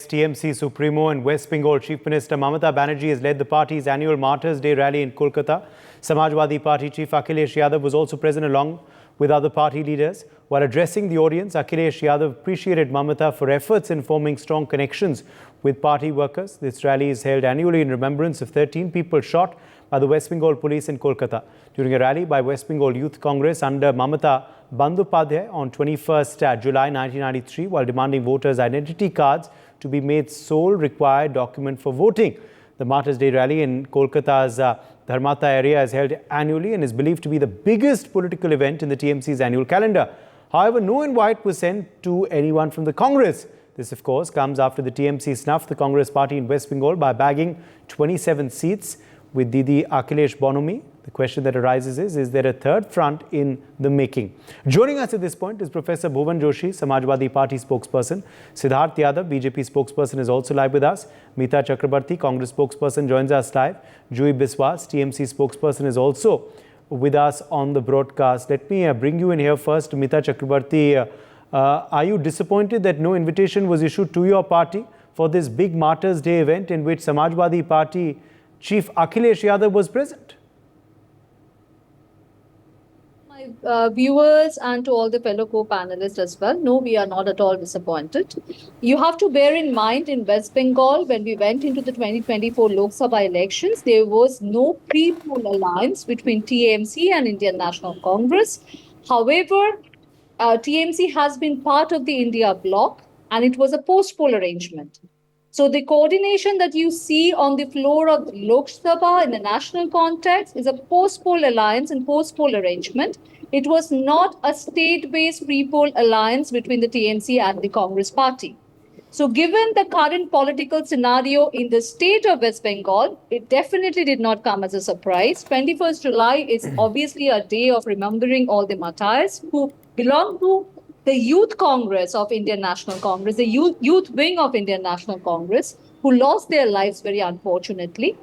TMC Supremo and West Bengal Chief Minister Mamata Banerjee has led the party's annual Martyrs' Day rally in Kolkata. Samajwadi Party Chief Akhilesh Yadav was also present along with other party leaders. While addressing the audience, Akhilesh Yadav appreciated Mamata for efforts in forming strong connections with party workers. This rally is held annually in remembrance of 13 people shot by the West Bengal police in Kolkata during a rally by West Bengal Youth Congress under Mamata Bandopadhyay on 21st July 1993 while demanding voters' identity cards to be made sole required document for voting. The Martyrs' Day rally in Kolkata's Dharmata area is held annually and is believed to be the biggest political event in the TMC's annual calendar. However, no invite was sent to anyone from the Congress. This, of course, comes after the TMC snuffed the Congress party in West Bengal by bagging 27 seats with Didi Akhilesh Bonomi. The question that arises is there a third front in the making? Joining us at this point is Professor Bhuvan Joshi, Samajwadi Party spokesperson. Siddharth Yadav, BJP spokesperson, is also live with us. Meeta Chakrabarti, Congress spokesperson, joins us live. Juhi Biswas, TMC spokesperson, is also with us on the broadcast. Let me bring you in here first. Meeta Chakrabarti, are you disappointed that no invitation was issued to your party for this big Martyrs' Day event in which Samajwadi Party Chief Akhilesh Yadav was present? Viewers and to all the fellow co-panelists as well, no, we are not at all disappointed. You have to bear in mind in West Bengal, when we went into the 2024 Lok Sabha elections, there was no pre-poll alliance between TMC and Indian National Congress. However, TMC has been part of the India bloc and it was a post-poll arrangement. So the coordination that you see on the floor of Lok Sabha in the national context is a post-poll alliance and post-poll arrangement. It was not a state-based pre-poll alliance between the TMC and the Congress party. So given the current political scenario in the state of West Bengal, it definitely did not come as a surprise. 21st July is obviously a day of remembering all the martyrs who belong to the Youth Congress of Indian National Congress, the youth wing of Indian National Congress, who lost their lives very unfortunately.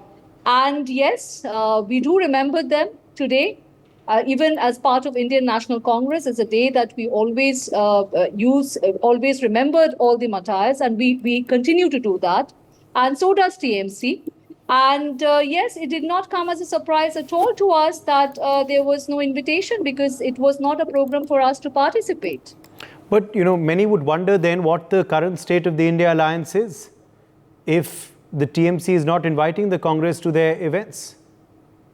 And yes, we do remember them today. Even as part of Indian National Congress, is a day that we always always remembered all the martyrs, and we continue to do that. And so does TMC. And yes, it did not come as a surprise at all to us that there was no invitation because it was not a program for us to participate. But, you know, many would wonder then what the current state of the India alliance is if the TMC is not inviting the Congress to their events.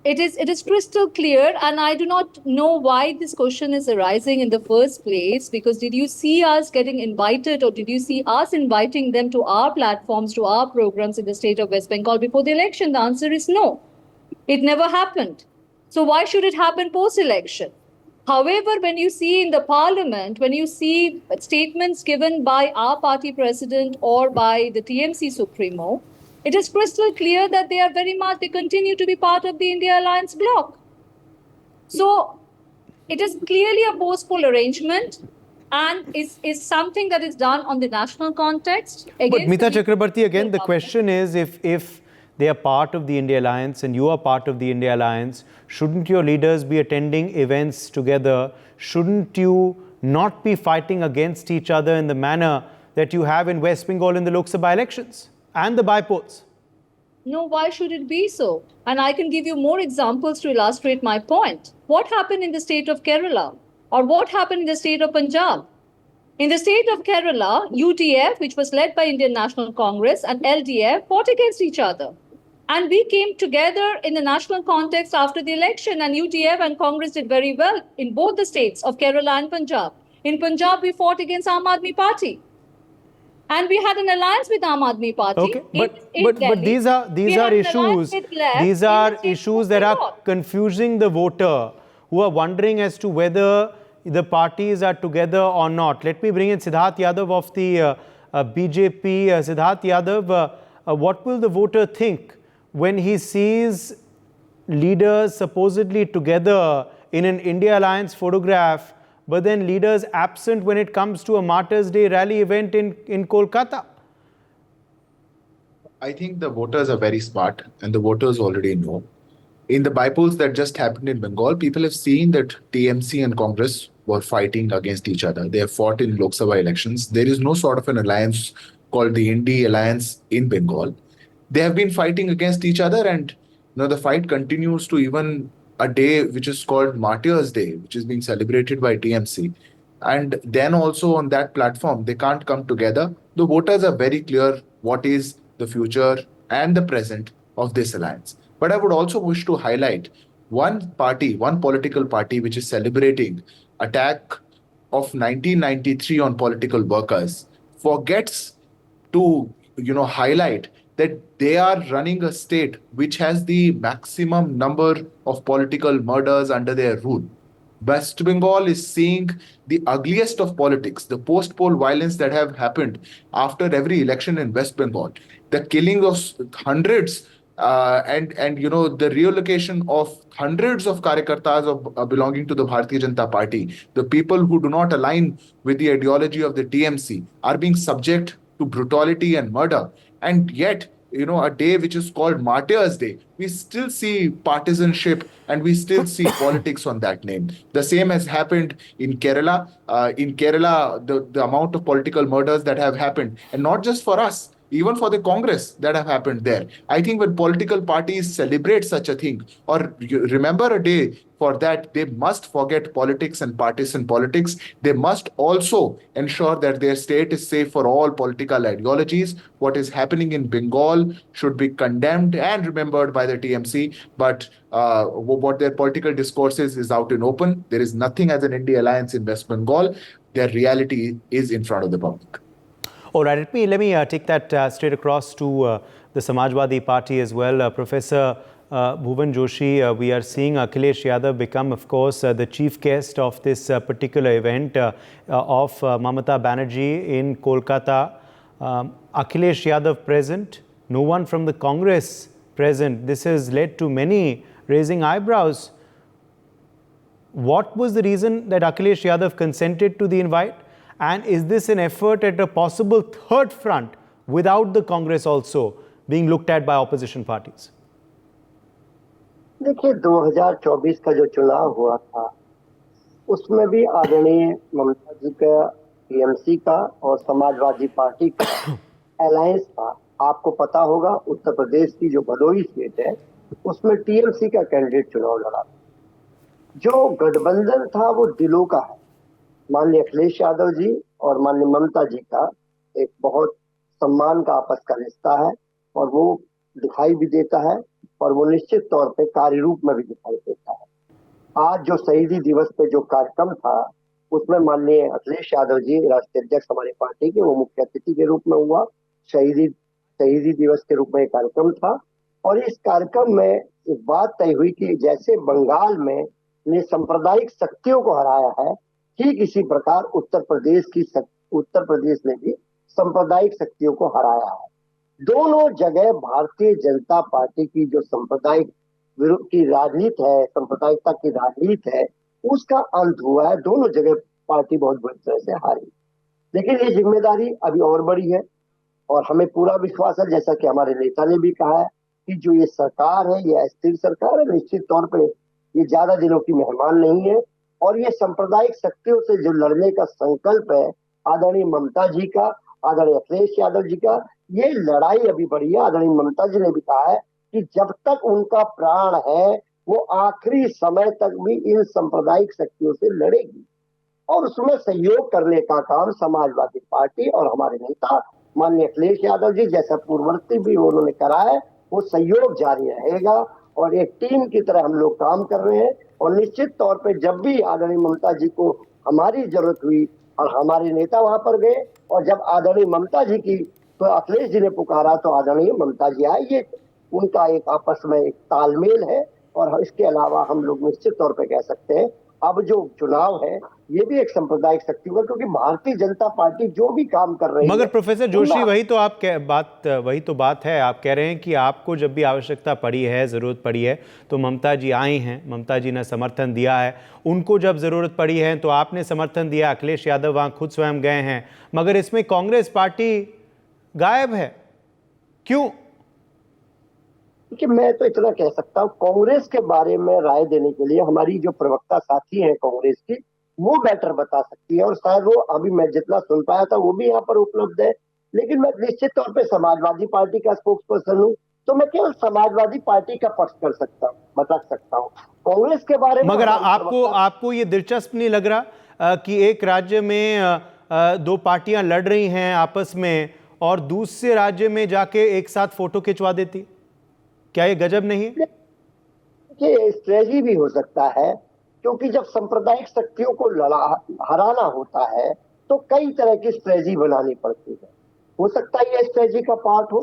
It is crystal clear, and I do not know why this question is arising in the first place, because did you see us getting invited or did you see us inviting them to our platforms, to our programs in the state of West Bengal before the election? The answer is no. It never happened. So why should it happen post-election? However, when you see in the parliament, when you see statements given by our party president or by the TMC Supremo, it is crystal clear that they continue to be part of the India Alliance bloc. So it is clearly a post-poll arrangement and is something that is done on the national context. But Meeta Chakrabarti, again, the question is if they are part of the India Alliance and you are part of the India Alliance, shouldn't your leaders be attending events together? Shouldn't you not be fighting against each other in the manner that you have in West Bengal in the Lok Sabha elections and the by-polls? No, why should it be so? And I can give you more examples to illustrate my point. What happened in the state of Kerala? Or what happened in the state of Punjab? In the state of Kerala, UDF, which was led by Indian National Congress, and LDF fought against each other. And we came together in the national context after the election, and UDF and Congress did very well in both the states of Kerala and Punjab. In Punjab, we fought against Aam Aadmi Party. And we had an alliance with Aam Aadmi Party. Okay, but these are issues that are confusing the voter, who are wondering as to whether the parties are together or not. Let me bring in Siddharth Yadav of the BJP. Siddharth Yadav, what will the voter think when he sees leaders supposedly together in an India Alliance photograph, but then leaders absent when it comes to a Martyrs' Day rally event in Kolkata? I think the voters are very smart and the voters already know. In the by-polls that just happened in Bengal, people have seen that TMC and Congress were fighting against each other. They have fought in Lok Sabha elections. There is no sort of an alliance called the Indie Alliance in Bengal. They have been fighting against each other, and the fight continues to even a day which is called Martyrs Day, which is being celebrated by TMC. And then also on that platform, they can't come together. The voters are very clear what is the future and the present of this alliance. But I would also wish to highlight one party, one political party, which is celebrating attack of 1993 on political workers, forgets to highlight that they are running a state which has the maximum number of political murders under their rule. West Bengal is seeing the ugliest of politics, the post-poll violence that have happened after every election in West Bengal, the killing of hundreds, and the relocation of hundreds of karyakartas of belonging to the Bharatiya Janata Party, the people who do not align with the ideology of the TMC are being subject to brutality and murder. And yet, a day which is called Martyrs Day, we still see partisanship and we still see politics on that name. The same has happened in Kerala. The amount of political murders that have happened, and not just for us, even for the Congress that have happened there. I think when political parties celebrate such a thing or remember a day for that, they must forget politics and partisan politics. They must also ensure that their state is safe for all political ideologies. What is happening in Bengal should be condemned and remembered by the TMC, but what their political discourse is out in open. There is nothing as an India alliance in West Bengal. Their reality is in front of the public. All right, let me take that straight across to the Samajwadi Party as well. Professor Bhuvan Joshi, we are seeing Akhilesh Yadav become, of course, the chief guest of this particular event of Mamata Banerjee in Kolkata. Akhilesh Yadav present, no one from the Congress present. This has led to many raising eyebrows. What was the reason that Akhilesh Yadav consented to the invite? And is this an effort at a possible third front without the Congress also being looked at by opposition parties? देखिए 2024 का जो चुनाव हुआ था उसमें भी आदरणीय ममता जी का टीएमसी का और समाजवादी पार्टी का अलायंस था। आपको पता होगा उत्तर प्रदेश की जो भदोही सीट है उसमें टीएमसी का कैंडिडेट चुनाव लड़ा। जो गठबंधन था वो दिलों का है। माननीय अखिलेश यादव जी और माननीय ममता जी का एक बहुत सम्मान का आपस का रिश्ता है और वो दिखाई भी देता है और वो निश्चित तौर पे कार्य रूप में भी दिखाई देता है। आज जो शहीदी दिवस पे जो कार्यक्रम था उसमें माननीय अखिलेश यादव जी राष्ट्रीय अध्यक्ष हमारी पार्टी के वो मुख्य अतिथि के रूप में हुआ। शहीदी दिवस के रूप में एक कार्यक्रम था और इस कार्यक्रम में एक बात तय हुई कि जैसे बंगाल में ने सांप्रदायिक शक्तियों को हराया है, ठीक इसी प्रकार उत्तर प्रदेश ने भी सांप्रदायिक शक्तियों को हराया है। दोनों जगह भारतीय जनता पार्टी की जो सांप्रदायिक विरोध की राजनीति है, सांप्रदायिकता की राजनीति है, उसका अंत हुआ है। दोनों जगह पार्टी बहुत बुरी तरह से हारी। लेकिन ये जिम्मेदारी अभी और बड़ी है और हमें पूरा विश्वास है, जैसा कि हमारे नेता ने भी कहा है, कि जो ये सरकार है ये अस्थिर सरकार है। निश्चित तौर पर ये ज्यादा दिनों की मेहमान नहीं है और ये सांप्रदायिक शक्तियों से जो लड़ने का संकल्प है आदरणीय ममता जी का, आदरणीय अखिलेश यादव जी का, ये लड़ाई अभी बढ़ी है। आदरणीय ममता जी ने भी कहा है कि जब तक उनका प्राण है वो आखिरी समय तक भी इन सांप्रदायिक शक्तियों से लड़ेगी और उसमें सहयोग करने का काम समाजवादी पार्टी और हमारे नेता माननीय अखिलेश यादव जी जैसा पूर्ववर्ती भी उन्होंने करा है, वो सहयोग जारी रहेगा और एक टीम की तरह हम लोग काम कर रहे हैं। और निश्चित तौर पे जब भी आदरणीय ममता जी को हमारी जरूरत हुई और हमारे नेता वहां पर गए और जब आदरणीय ममता जी की तो अखिलेश जी ने पुकारा तो आदरणीय ममता जी आए। ये उनका एक आपस में एक तालमेल है और इसके अलावा हम लोग निश्चित तौर पे कह सकते हैं अब जो चुनाव है ये भी एक सांप्रदायिक शक्ति होगा, क्योंकि भारतीय जनता पार्टी जो भी काम कर रही है। मगर प्रोफेसर जोशी वही तो बात है। आप कह रहे हैं कि आपको जब भी आवश्यकता पड़ी है, जरूरत पड़ी है तो ममता जी आई हैं, ममता जी ने समर्थन दिया है। उनको जब जरूरत पड़ी है तो आपने समर्थन दिया, अखिलेश यादव वहां खुद स्वयं गए हैं, मगर इसमें कांग्रेस पार्टी गायब है, क्यों? कि मैं तो इतना कह सकता हूँ, कांग्रेस के बारे में राय देने के लिए हमारी जो प्रवक्ता साथी हैं कांग्रेस की, वो बेटर बता सकती है और शायद वो अभी मैं जितना सुन पाया था वो भी यहाँ पर उपलब्ध है। लेकिन मैं निश्चित तौर पे समाजवादी पार्टी का स्पोक्स पर्सन हूँ, तो मैं केवल समाजवादी पार्टी का पक्ष कर सकता हूँ, बता सकता हूँ। कांग्रेस के बारे में मगर हमारी आपको प्रवक्ता- आपको ये दिलचस्प नहीं लग रहा कि एक राज्य में दो पार्टियां लड़ रही हैं आपस में और दूसरे राज्य में जाके एक साथ फोटो खिंचवा देती? क्या ये गजब नहीं है? देखिए, स्ट्रेटजी भी हो सकता है, क्योंकि जब सांप्रदायिक शक्तियों को हराना होता है तो कई तरह की स्ट्रेटजी बनानी पड़ती है। हो सकता है ये स्ट्रेटजी का पार्ट हो,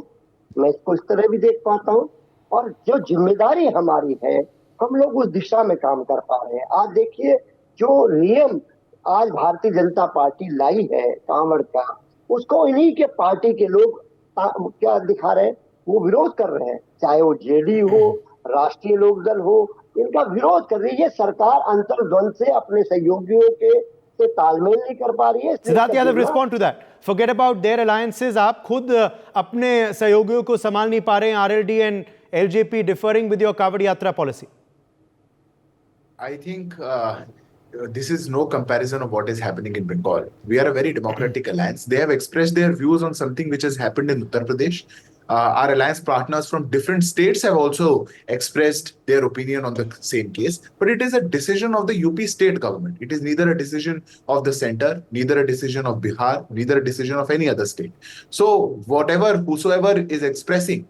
मैं इसको इस तरह भी देख पाता हूँ। और जो जिम्मेदारी हमारी है, हम लोग उस दिशा में काम कर पा रहे हैं। आज देखिए, जो नियम आज भारतीय जनता पार्टी लाई है कांवड़ का, उसको इन्हीं के पार्टी के लोग क्या दिखा रहे हैं, वो विरोध कर रहे हैं। चाहे वो जेडीयू हो, राष्ट्रीय लोकदल हो, इनका विरोध कर रही है। सरकार अंतर्द्वंद से अपने सहयोगियों के से तालमेल नहीं कर पा रही है। Siddharth Yadav, respond to that. Forget about their alliances, आप खुद अपने सहयोगियों को संभाल नहीं पा रहे हैं। RLD and LJP differing with your Kanwar यात्रा policy. I think this is no comparison of what is happening in Bengal. We are a very democratic alliance. They have expressed their views on something which has happened in Uttar Pradesh. Our alliance partners from different states have also expressed their opinion on the same case. But it is a decision of the UP state government. It is neither a decision of the center, neither a decision of Bihar, neither a decision of any other state. So whosoever is expressing,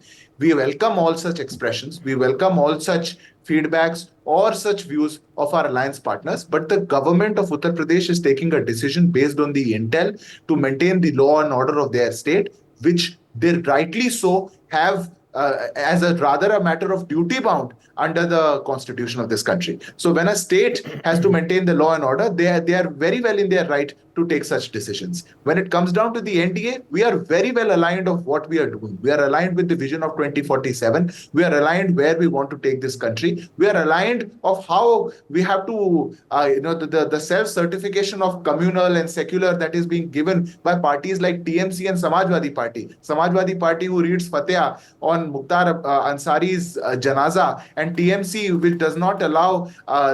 we welcome all such expressions. We welcome all such feedbacks or such views of our alliance partners. But the government of Uttar Pradesh is taking a decision based on the intel to maintain the law and order of their state, which they rightly so have as a rather a matter of duty bound under the constitution of this country. So when a state has to maintain the law and order, they are very well in their right to take such decisions. When it comes down to the NDA, we are very well aligned of what we are doing. We are aligned with the vision of 2047. We are aligned where we want to take this country. We are aligned of how we have to, the self-certification of communal and secular that is being given by parties like TMC and Samajwadi Party. Samajwadi Party, who reads Fatiha on Mukhtar Ansari's janaza, and TMC, which does not allow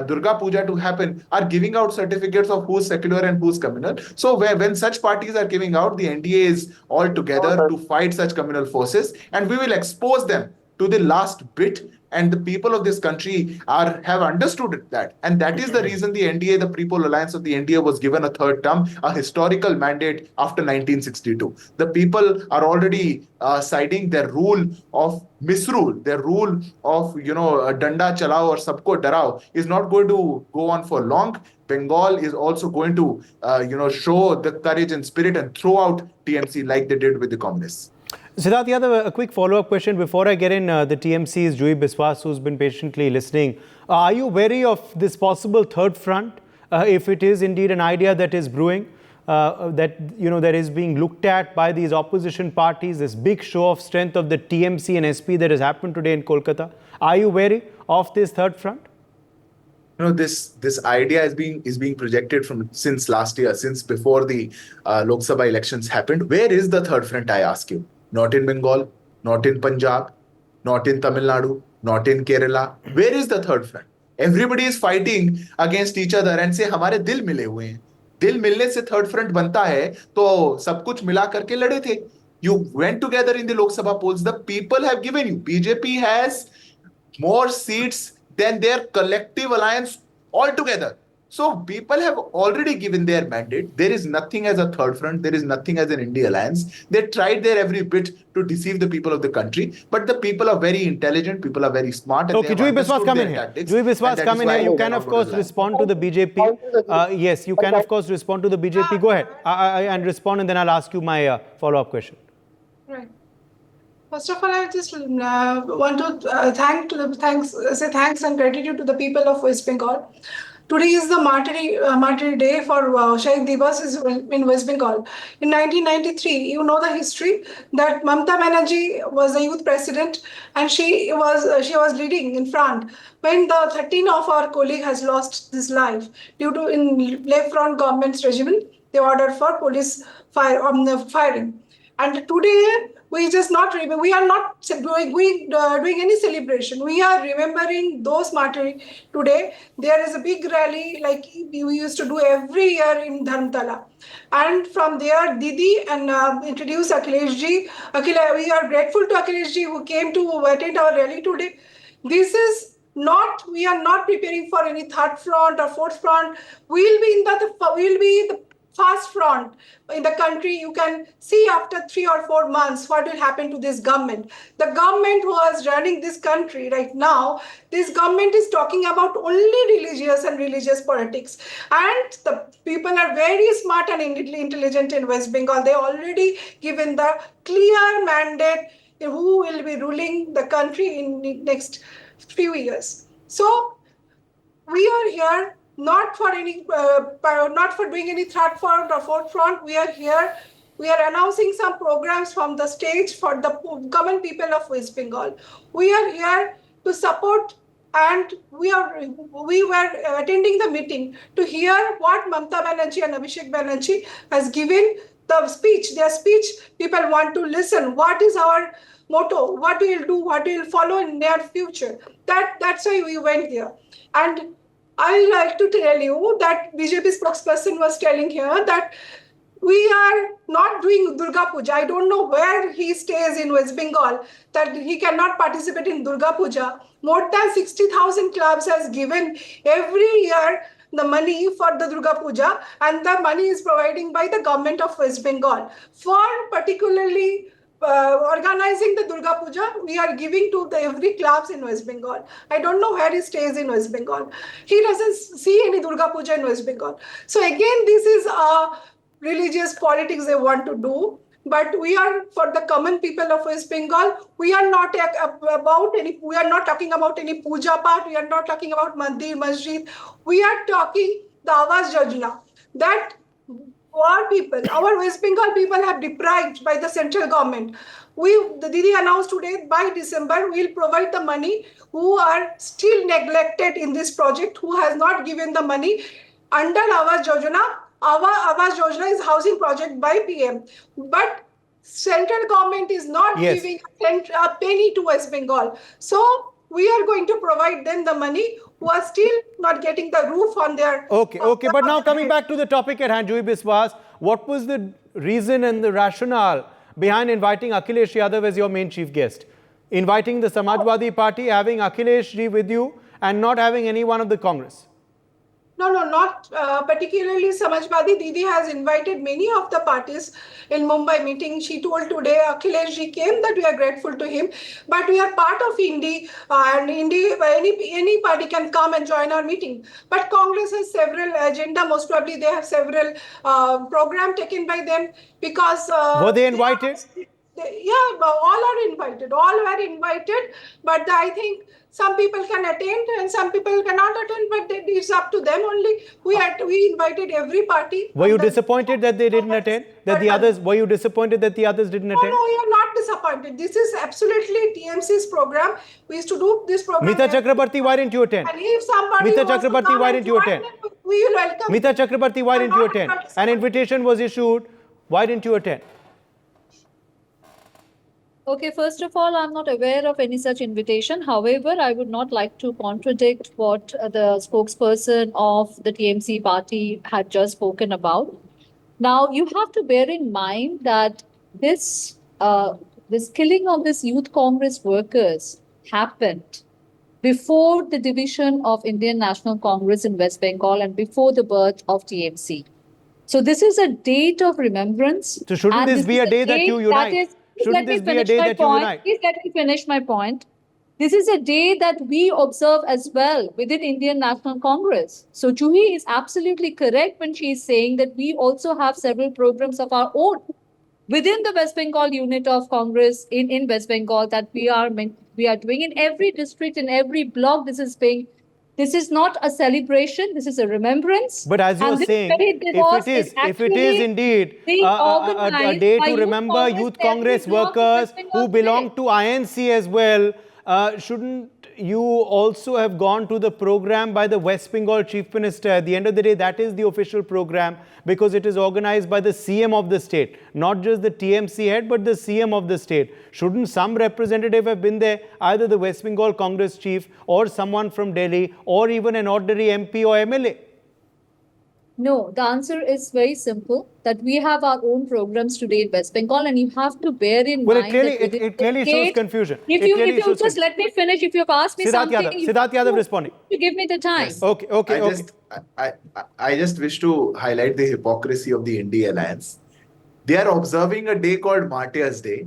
Durga Puja to happen, are giving out certificates of who's secular and who's communal. So when such parties are giving out, the NDA is all together to fight such communal forces, and we will expose them to the last bit. And the people of this country have understood that. And that is the reason the NDA, the People Alliance of the NDA, was given a third term, a historical mandate after 1962. The people are already citing their rule of misrule, their rule of, danda chalao or sabko darao is not going to go on for long. Bengal is also going to, show the courage and spirit and throw out TMC like they did with the communists. Siddharth Yadav, a quick follow-up question before I get in the TMC's Juhi Biswas, who's been patiently listening. Are you wary of this possible third front, if it is indeed an idea that is brewing, that is being looked at by these opposition parties, this big show of strength of the TMC and SP that has happened today in Kolkata? Are you wary of this third front? This idea is being projected since last year, since before the Lok Sabha elections happened. Where is the third front, I ask you? Not in Bengal, not in Punjab, not in Tamil Nadu, not in Kerala. Where is the third front? Everybody is fighting against each other and say हमारे दिल मिले हुए हैं. दिल मिलने से third front बनता है तो सब कुछ मिला करके लड़े थे. You went together in the Lok Sabha polls. The people have given you. BJP has more seats than their collective alliance altogether. So people have already given their mandate. There is nothing as a third front. There is nothing as an India alliance. They tried their every bit to deceive the people of the country. But the people are very intelligent. People are very smart. And okay, Juhi Biswas, come in here. Juhi Biswas, come in here. You can, of course, respond to the BJP. Yes, you can, of course, respond to the BJP. Go ahead and respond, and then I'll ask you my follow-up question. Right. First of all, I just want to say thanks and gratitude to the people of West Bengal. Today is the martyr day for Shahid Divas in West Bengal. In 1993, you know the history that Mamata Banerjee was the youth president, and she was leading in front when the 13 of our colleague has lost his life due to in left front government's regime. They ordered for police firing, and today we just not we are not doing any celebration. We are remembering those martyrs today. There is a big rally like we used to do every year in Dharmtala, and from there Didi and introduce Akhilesh ji. We are grateful to Akhilesh ji who came to attend our rally today. This is not, we are not preparing for any third front or fourth front. We'll be the first front in the country. You can see after 3 or 4 months what will happen to this government. The government who is running this country right now, this government is talking about only religious politics. And the people are very smart and intelligent in West Bengal. They already given the clear mandate who will be ruling the country in the next few years. So we are here not for any, not for doing any third front or fourth front. We are here. We are announcing some programs from the stage for the common people of West Bengal. We are here to support, and we were attending the meeting to hear what Mamata Banerjee and Abhishek Banerjee has given the speech. Their speech, people want to listen. What is our motto? What we will do? What we will follow in near future? That's why we went there. And I like to tell you that BJP spokesperson was telling here that we are not doing Durga Puja. I don't know where he stays in West Bengal, that he cannot participate in Durga Puja. More than 60,000 clubs has given every year the money for the Durga Puja, and the money is provided by the government of West Bengal. For particularly organizing the Durga Puja, we are giving to every clubs in West Bengal. I don't know where he stays in West Bengal. He doesn't see any Durga Puja in West Bengal. So again, this is religious politics they want to do. But we are for the common people of West Bengal. We are not we are not talking about any puja part. We are not talking about mandir, masjid. We are talking the Awas Yojana, that our people, our West Bengal people have deprived by the central government. The Didi announced today by December we'll provide the money who are still neglected in this project, who has not given the money under Awas Yojana. Our Awas Yojana is housing project by PM, but central government is not giving a penny to West Bengal. So we are going to provide them the money who are still not getting the roof on their... Okay. But now coming back to the topic at hand, Juhi Biswas, what was the reason and the rationale behind inviting Akhilesh Yadav as your main chief guest? Inviting the Samajwadi Party, having Akhilesh ji with you, and not having anyone of the Congress? No, not particularly Samajwadi. Didi has invited many of the parties in Mumbai meeting. She told today Akhilesh ji came, that we are grateful to him. But we are part of INDI, and INDI, any party can come and join our meeting. But Congress has several agenda. Most probably they have several program taken by them, because... were they invited? All are invited. All were invited. But I think some people can attend and some people cannot attend, but it's up to them only. We invited every party. Were you disappointed that they didn't attend? Were you disappointed that the others didn't attend? No, we are not disappointed. This is absolutely TMC's program. We used to do this program. Mita Chakrabarti, why didn't you attend? And if somebody Mita Chakrabarti, why didn't you attend? We will welcome. Mita Chakrabarti, why didn't you attend? An invitation was issued. Why didn't you attend? Okay, first of all, I'm not aware of any such invitation. However, I would not like to contradict what the spokesperson of the TMC party had just spoken about. Now, you have to bear in mind that this killing of these youth Congress workers happened before the division of Indian National Congress in West Bengal and before the birth of TMC. So this is a date of remembrance. So shouldn't this be a day that you unite? Shouldn't this be a day that you unite? Please let me finish my point. This is a day that we observe as well within Indian National Congress. So Juhi is absolutely correct when she is saying that we also have several programs of our own within the West Bengal unit of Congress in West Bengal that we are doing in every district, in every block. This is not a celebration. This is a remembrance. But as you're saying, if it is indeed a day to remember Youth Congress workers who belong to INC as well, shouldn't you also have gone to the program by the West Bengal Chief Minister. At the end of the day, that is the official program because it is organized by the CM of the state, not just the TMC head, but the CM of the state. Shouldn't some representative have been there, either the West Bengal Congress chief or someone from Delhi or even an ordinary MP or MLA? No, the answer is very simple, that we have our own programs today in West Bengal, and you have to bear in Well, mind that it clearly shows confusion. If you just let me finish, if you've asked me Siddharth something, Siddharth Yadav responding. You give me the time. Yes. Okay. I just wish to highlight the hypocrisy of the India Alliance. They are observing a day called Martyrs' Day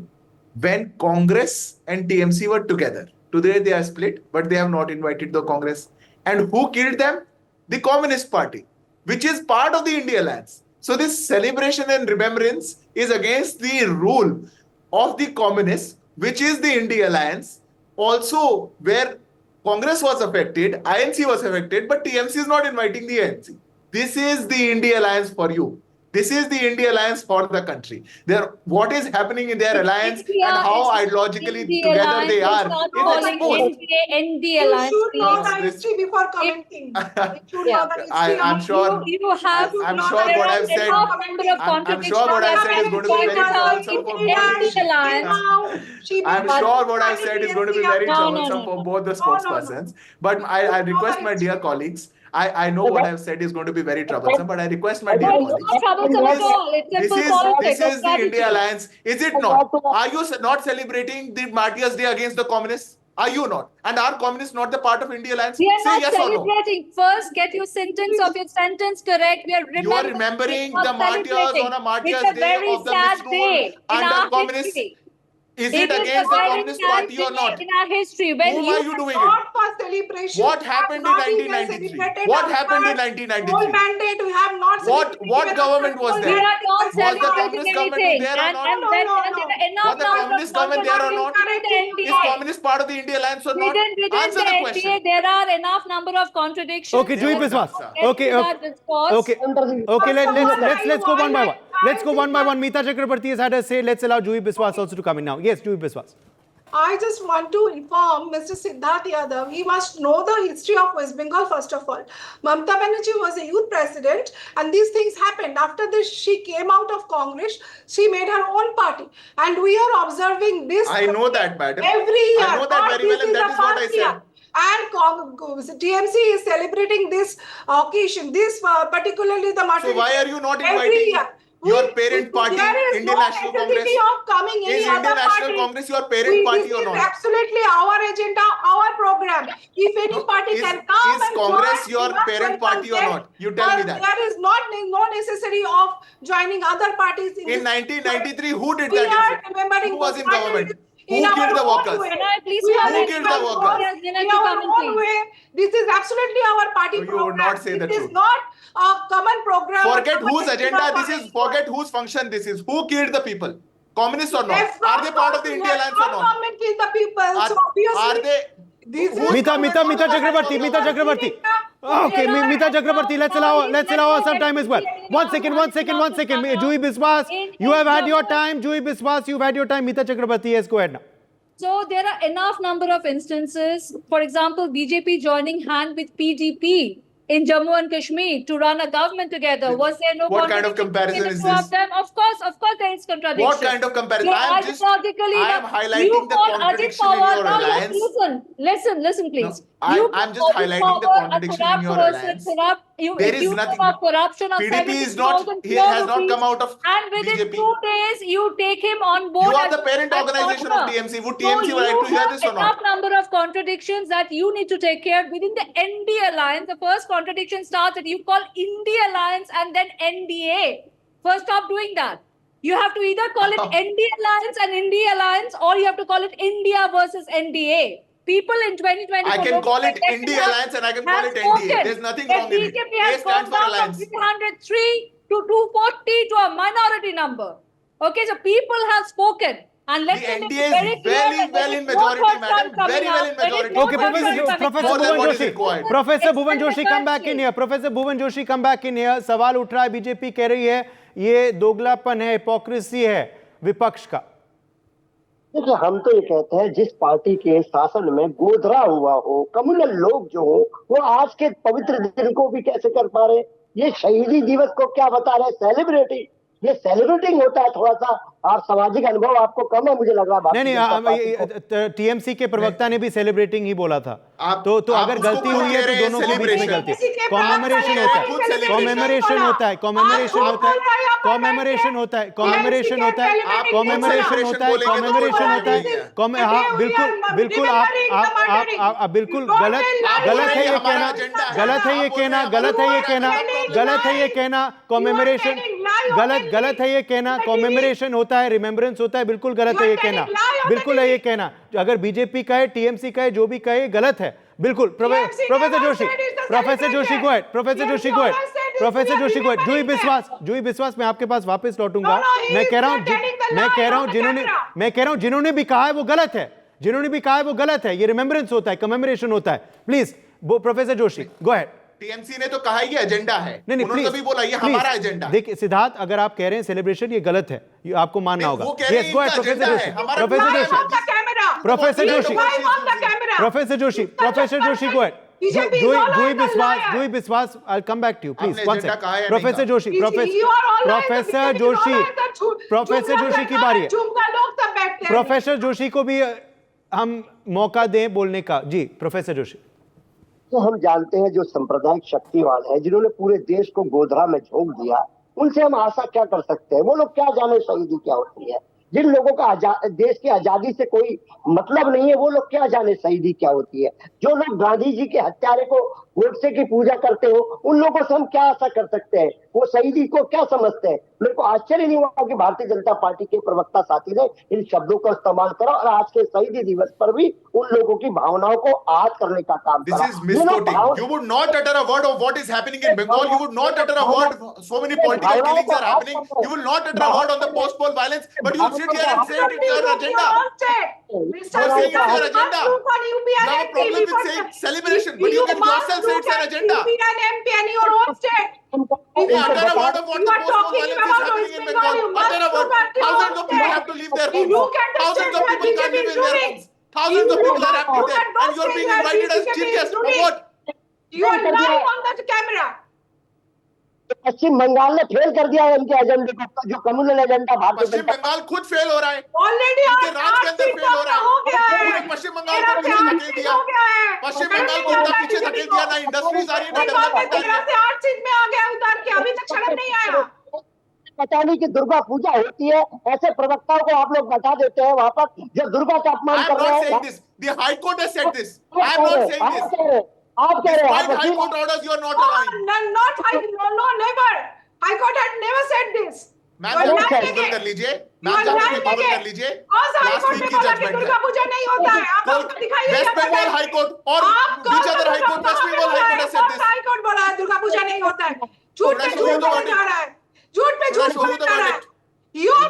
when Congress and TMC were together. Today they are split, but they have not invited the Congress. And who killed them? The Communist Party, which is part of the India Alliance. So this celebration and remembrance is against the rule of the communists, which is the India Alliance. Also, where Congress was affected, INC was affected, but TMC is not inviting the INC. This is the India Alliance for you. This is the India Alliance for the country. What is happening in their alliance India and how is- ideologically India together they Alliance are is not is calling exposed. ND You Alliance. should know please. the history before commenting. You should Yeah. know the history. I'm sure- You have I'm sure what I've said- enough number of I'm sure what I've said is going to be very troublesome for both. ND Alliance. I'm sure what I've said is going to be very No. troublesome for both the spokespersons. But I request my dear colleagues, I know what I've said is going to be very troublesome, but I request my dear No, it's colleagues. not troublesome at all. It's This simple is politics. this is the Strategy. India Alliance, is it not? Are you not celebrating the Martyrs' Day against the communists? Are you not? And are communists not the part of India Alliance? We are Say not yes or no. celebrating. First, get your sentence correct. We are You are remembering. remembering not the martyrs celebrating. on a Martyrs' It's a Day very of the sad misrule day in under our communists. history. Is It it is against a the very Communist sad Party or day not? in our history. When Whom you are you doing it? Not for celebration. What We have happened in not even 1993? celebrated What our happened in first 1993? whole mandate. We have not What celebrated government was our there? We whole are not Was the celebrating communist government anything. there or And, not? and, No, then, no, and no. there are enough Was the number of communist government there or not? contradictions within the Is NDA. communist part of the India Alliance or not? Within Answer the the NDA, question. there are enough number of contradictions. Okay, Juhi Biswas. Okay. Let's go one by one. Let's go one by one. Meeta Chakrabarti has had a say. Let's allow Juhi Biswas also to come in now. Yes, Juhi Biswas. I just want to inform Mr. Siddharth Yadav, he must know the history of West Bengal first of all. Mamata Banerjee was a youth president and these things happened. After this, she came out of Congress, she made her own party. And we are observing this I know that, madam. every year. I know that very well, and that is what I said. And TMC is celebrating this occasion, this particularly the Martyrs' So why Day are you not every inviting year. your parent party, There is Indian no National Congress? necessity of coming any Is other Indian National party. Congress your parent party or This not? is absolutely our agenda, our program. If any No, party is- can come is and Congress join, your we must parent welcome party or them. not? You tell me that. There is no necessity of joining other parties. In this- 1993, who did we that? are remembering Who was in the government? parties Who in our killed the own workers? way. Can I please We come are in? Who killed the in workers? our own way. This is absolutely our party No, you would program. not say the It is truth. not a common program. Forget or whose common agenda this agenda is. Forget whose function this is. Who killed the people? Communists or not? Left Are they part of the from- India left Alliance or from not? government kill the people. So obviously, Are they? this is Meeta Chakrabarti. Okay, Meeta Chakrabarti, let's allow her some time as well. One second. Juhi Biswas, you have had your time. Juhi Biswas, you've had your time. Meeta Chakrabarti, yes, go ahead now. So there are enough number of instances. For example, BJP joining hand with PDP in Jammu and Kashmir to run a government together. Was there no What kind of contradiction comparison between is the two this? of them? Of course there is contradiction. What kind of comparison? So I am just- ideologically, I am you highlighting the call Ajit contradiction in Pawar- your Now, alliance. Listen, please. I- You I'm just call highlighting the Pawar a contradiction in corrupt your person, alliance. corrupt- you There is accuse him nothing- of corruption of PDP is not, 70,000 he has not rupees, come out of and within BJP. 2 days, you take him on board. You are as- the parent as organization of partner. TMC. Would So TMC like to hear this or you have enough not? number of contradictions that you need to take care of within the ND Alliance. The first contradiction starts that you call India Alliance and then NDA. First, stop doing that. You have to either call it ND Alliance and India Alliance, or you have to call it India versus NDA. People in 2024. I can call it India Alliance and I can call it NDA. There's nothing wrong in it. BJP A has gone stands for down from alliance. 303 to 240 to a minority number. Okay, so people have spoken. And let The me make NDA it very is clear very that well there in is no majority, third madam. term coming Very well up. in There is majority. no Okay, third term Professor coming up. More than what is Joshi. required. Professor Bhuvan Extend Joshi, the come back in here. Professor Bhuvan Joshi, come back in here. सवाल उठ रहा है, BJP कह रही है ये दोगलापन है, hypocrisy है विपक्ष का. देखिए, हम तो ये कहते हैं जिस पार्टी के शासन में गोधरा हुआ हो, कम्युनल लोग जो हो, वो आज के पवित्र दिन को भी कैसे कर पा रहे? ये शहीदी दिवस को क्या बता रहे? सेलिब्रेटिंग, ये सेलिब्रेटिंग होता है। थोड़ा सा आप सामाजिक अनुभव आपको कम है, मुझे लग रहा है। नहीं, टीएमसी के प्रवक्ता ने भी सेलिब्रेटिंग ही बोला था। तो अगर गलती हुई है तो दोनों के बीच में गलती। कॉमेमोरेशन होता है, कॉमेमोरेशन होता है, कॉमेमोरेशन होता है, कॉमेमोरेशन होता है, कॉमेमोरेशन होता है, कॉमेमोरेशन होता है, कॉमेमोरेशन होता है। हाँ, बिल्कुल बिल्कुल, आप बिल्कुल गलत है ये कहना, गलत है ये कहना, गलत है ये कहना, गलत है ये कहना। कॉमेमोरेशन गलत है ये कहना। कॉमेमोरेशन होता है, रिमेम्बरेंस होता है, बिल्कुल गलत है ये कहना, बिल्कुल है ये कहना। अगर बीजेपी कहे, टीएमसी कहे, जो भी कहे, गलत है बिल्कुल। प्रोफेसर जोशी, प्रोफेसर जोशी को है, प्रोफेसर जोशी को है, प्रोफेसर जोशी को है। जूही विश्वास, मैं आपके पास वापस लौटूंगा। मैं कह रहा हूं जिन्होंने भी कहा है वो गलत है, जिन्होंने भी कहा है वो गलत है। ये रिमेम्बरेंस होता है, कमेमोरेशन होता है। Please professor Joshi go ahead. TMC ने तो कहा ये एजेंडा है, नहीं, उन्होंने भी बोला ये हमारा एजेंडा। देखिए सिद्धार्थ, अगर आप कह रहे हैं सेलिब्रेशन ये गलत है, ये आपको मानना होगा। Yes go ahead professor Joshi, professor Joshi, professor Joshi, professor Joshi, professor Joshi go ahead. Juhi Vishwas, I'll come back to you, please. One second. Professor Joshi, professor Joshi की बारी है। प्रोफेसर जोशी को भी हम मौका दें बोलने का। जी प्रोफेसर जोशी। तो हम जानते हैं जो सांप्रदायिक शक्तिवान है, जिन्होंने पूरे देश को गोधरा में झोंक दिया, उनसे हम आशा क्या कर सकते हैं? वो लोग क्या जाने शहीदी क्या होती है? जिन लोगों का देश की आजादी से कोई मतलब नहीं है, वो लोग क्या जाने शहीदी क्या होती है? जो लोग गांधी जी के हत्यारे को गोडसे की पूजा करते हो, उन लोगों से हम क्या आशा कर सकते हैं? वो शहीदी को क्या समझते हैं? मेरे को आश्चर्य नहीं हुआ कि भारतीय जनता पार्टी के प्रवक्ता साथी ने इन शब्दों का इस्तेमाल करा और आज के शहीदी दिवस पर भी उन लोगों की भावनाओं को आहत करने का काम करा। This is misquoting. You would not utter a word of what is happening in Bengal. You would not utter a word. So many political killings are happening. You will not utter a word on the post-poll violence, but you sit here and say it's your agenda. You are saying it's your agenda. You have a problem with saying celebration, but you can yourself say it's an agenda. and your own state. Utter a word of what the post-poll violence is happening in Bengal. Utter a word. Thousands of people have to leave their homes. Thousands of people can't live in their homes. Thousands of people are active there, and you are being invited as chief guest. For what? You are lying on the camera. पश्चिम बंगाल ने fail कर दिया है उनके एजेंडे को, जो communal agenda भारतीय पश्चिम बंगाल खुद फेल हो रहा है। ऑलरेडी उनके राज के अंदर फेल हो रहा है। पूरे पश्चिम बंगाल को पीछे धकेल दिया। पश्चिम बंगाल को इतना पीछे धकेल दिया, ना इंडस्ट्रीज आ रही, ना डेवलपमेंट आ रही है। 8 सीट में आ गया उतार के, अभी तक सड़क नहीं आया। पता नहीं कि दुर्गा पूजा होती है, ऐसे प्रवक्ताओं को आप लोग बता देते हैं वहां पर जो दुर्गा का अपमान कर रहे हैं। I am not saying this. The High Court has said this. I am not saying this. आप कह रहे हैं Despite High Court orders, you are not allowing. No, never. High Court had never said this. Ma'am जाके Google कर लीजिए, ma'am जाके Google कर लीजिए। लास्ट वीक की जजमेंट दुर्गा पूजा नहीं होता है। आप हमको दिखाइए। वेस्ट बंगाल हाई कोर्ट और which other high court? West Bengal high court has said this. High court बोला है दुर्गा पूजा नहीं होता है। झूठ पे झूठ बोला जा रहा है। झूठ पे झूठ बोला जा रहा है। Your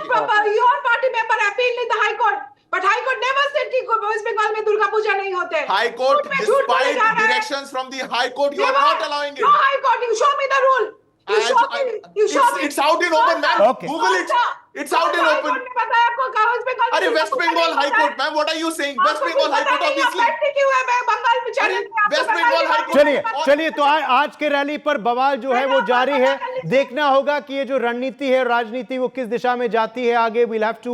party member appealed in the High Court, but High Court never said कि वेस्ट बंगाल में दुर्गा पूजा नहीं होते। High Court, despite directions from the High Court, you are not allowing it. No High Court, you show me the rule. It's out in open, man. Okay. Google it. It's out in open. अरे West Bengal high court, ma'am what are you saying? West Bengal high court obviously. West Bengal high court. चलिए तो आज के rally पर बवाल जो है वो जारी है। देखना होगा कि ये जो रणनीति है, राजनीति, वो किस दिशा में जाती है आगे। We'll have to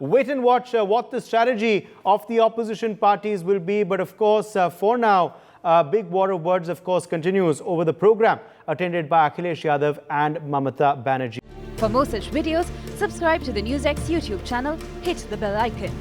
wait and watch what the strategy of the opposition parties will be. But of course, for now, big war of words, of course, continues over the program attended by Akhilesh Yadav and Mamata Banerjee. For more such videos, subscribe to the NewsX YouTube channel, hit the bell icon.